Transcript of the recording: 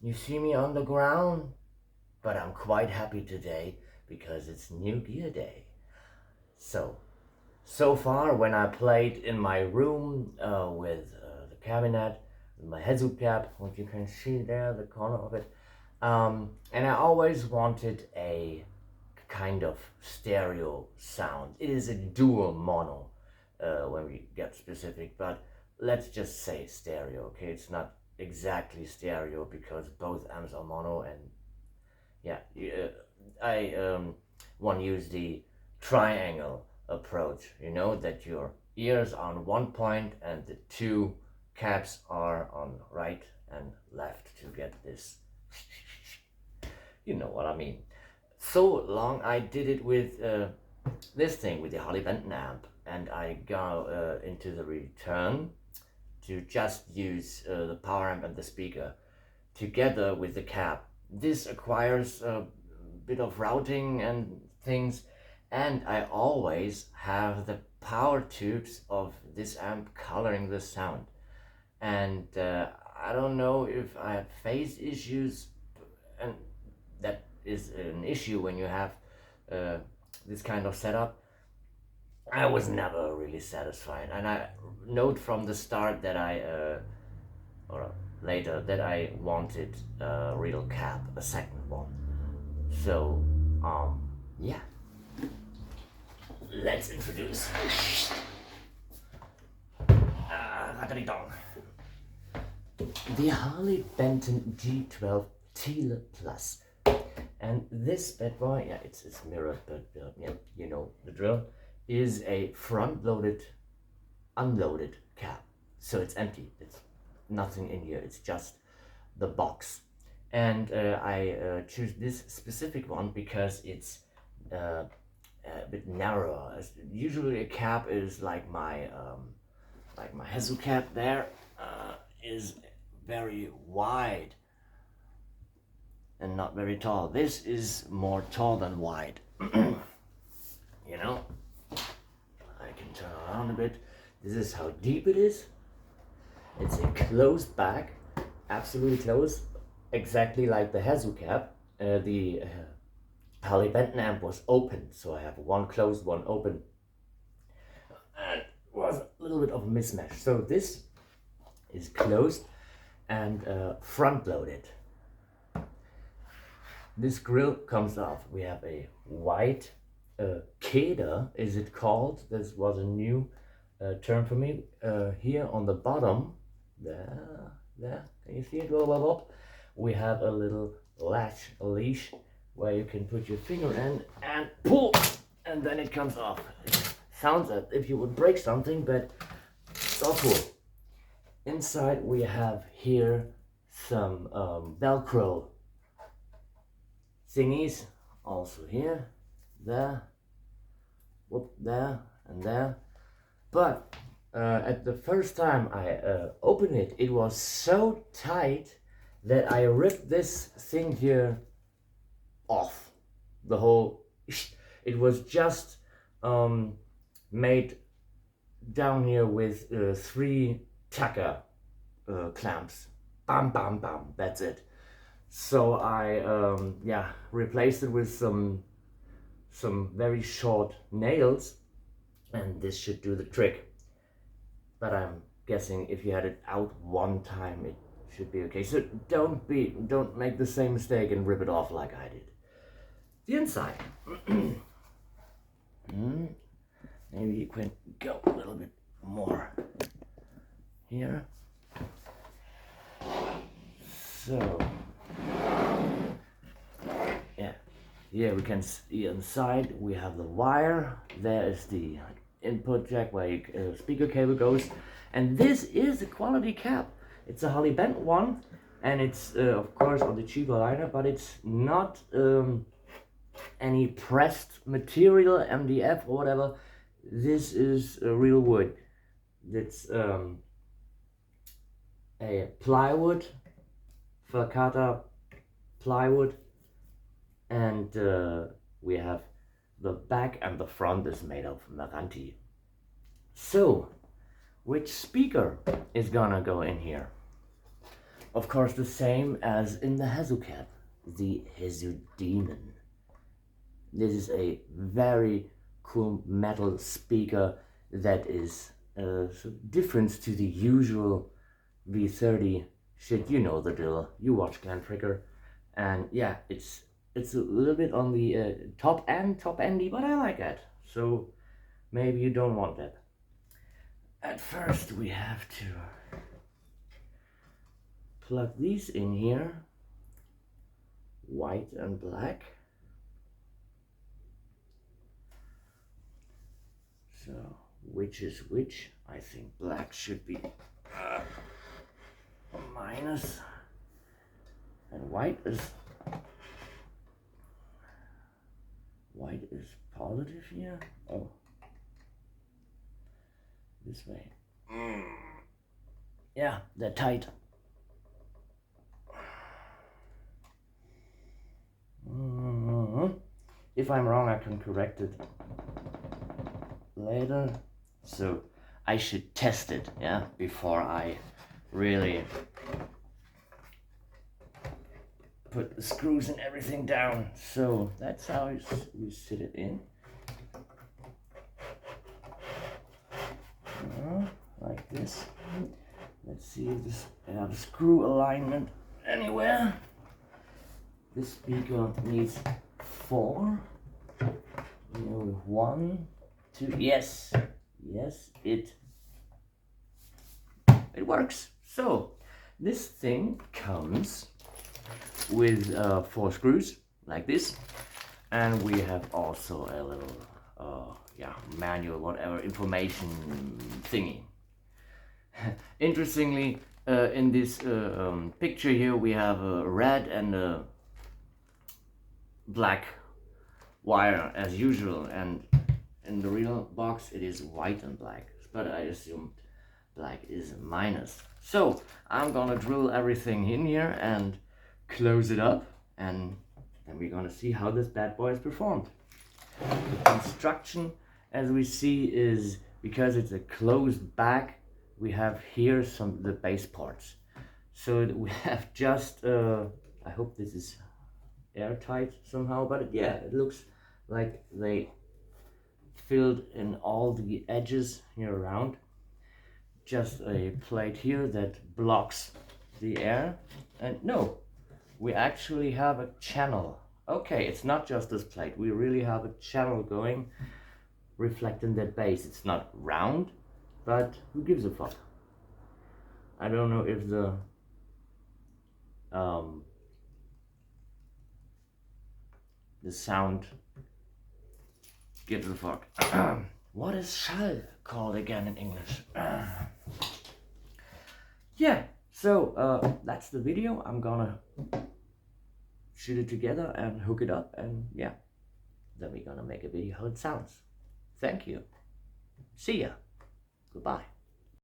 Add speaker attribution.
Speaker 1: You see me on the ground, but I'm quite happy today because it's New Gear Day. So far when I played in my room with the cabinet, with my hezu cap, what you can see there, the corner of it, and I always wanted a kind of stereo sound. It is a dual mono when we get specific, but let's just say stereo, okay? It's not exactly stereo because both amps are mono, and yeah, I want to use the triangle approach, you know, that your ears are on one point and the two caps are on right and left to get this, you know what I mean. So long I did it with this thing, with the Harley Benton amp, and I go into the return to just use the power amp and the speaker together with the cap. This acquires a bit of routing and things, and I always have the power tubes of this amp coloring the sound. And I don't know if I have phase issues, and that is an issue when you have this kind of setup. I was never really satisfied, and I note from the start that or later, that I wanted a real cap, a second one. So, yeah, let's introduce the Harley Benton G112 Thiele Plus. And this bad boy, yeah, it's mirrored, but yeah, you know the drill, is a front-loaded, unloaded cap. So it's empty. It's nothing in here. It's just the box. And I choose this specific one because it's a bit narrower. Usually a cap is like my Hezu cap there is very wide and not very tall. This is more tall than wide. You know, I can turn around a bit. This is how deep it is. It's a closed back, absolutely closed, exactly like the Hezu cap. The Harley Benton amp was open, so I have one closed, one open. And it was a little bit of a mismatch. So this is closed and front loaded. This grill comes off. We have a white keder, is it called? This was a new term for me. Here on the bottom, there, can you see it? We have a little latch, a leash, where you can put your finger in and pull, and then it comes off. It sounds as if you would break something, but it's all cool. Inside we have here some Velcro thingies, also here, there, whoop, there, and there. But at the first time I opened it, it was so tight that I ripped this thing here off. The whole, it was just made down here with 3 tacker clamps. Bam, bam, bam, that's it. So I yeah, replaced it with some very short nails, and this should do the trick. But I'm guessing if you had it out one time, it should be okay. So don't make the same mistake and rip it off like I did. The inside. Maybe you can go a little bit more here. So yeah, here we can see inside we have the wire. There is the input jack where your speaker cable goes, and this is a quality cap. It's a Harley Benton one, and it's of course on the cheaper liner, but it's not any pressed material, MDF or whatever. This is real wood. It's a plywood, Falcata plywood, and we have the back and the front is made of Meranti. So, which speaker is gonna go in here? of course the same as in the Hezu cap, the Hezu Demon. This is a very cool metal speaker that is different to the usual V30 shit. You know the drill. You watch Clan Trigger, and yeah, it's a little bit on the top endy, but I like it. So maybe you don't want that. At first we have to plug these in here, white and black. So which is which? I think black should be minus, and white is positive here. Oh, this way. Yeah, they're tight. If I'm wrong, I can correct it later. So I should test it, yeah, before I really put the screws and everything down. So that's how we sit it in. Like this. Let's see if this have screw alignment anywhere. This speaker needs 4. 1, 2. Yes, it works. So this thing comes with 4 screws like this, and we have also a little manual, whatever, information thingy. Interestingly, in this picture here we have a red and a black wire as usual, and in the real box it is white and black, but I assume black is minus. So I'm gonna drill everything in here and close it up, and then we're gonna see how this bad boy is performed. The construction, as we see, is because it's a closed back, we have here the base parts. So we have just I hope this is airtight somehow, but yeah, it looks like they filled in all the edges here around. Just a plate here that blocks the air, and no, we actually have a channel. Okay, it's not just this plate, we really have a channel going, reflecting that base. It's not round, but who gives a fuck? I don't know if the sound gives a fuck. What is Schall called again in English? Yeah, so that's the video. I'm gonna shoot it together and hook it up, and yeah, then we're gonna make a video how it sounds. Thank you. See ya. Goodbye.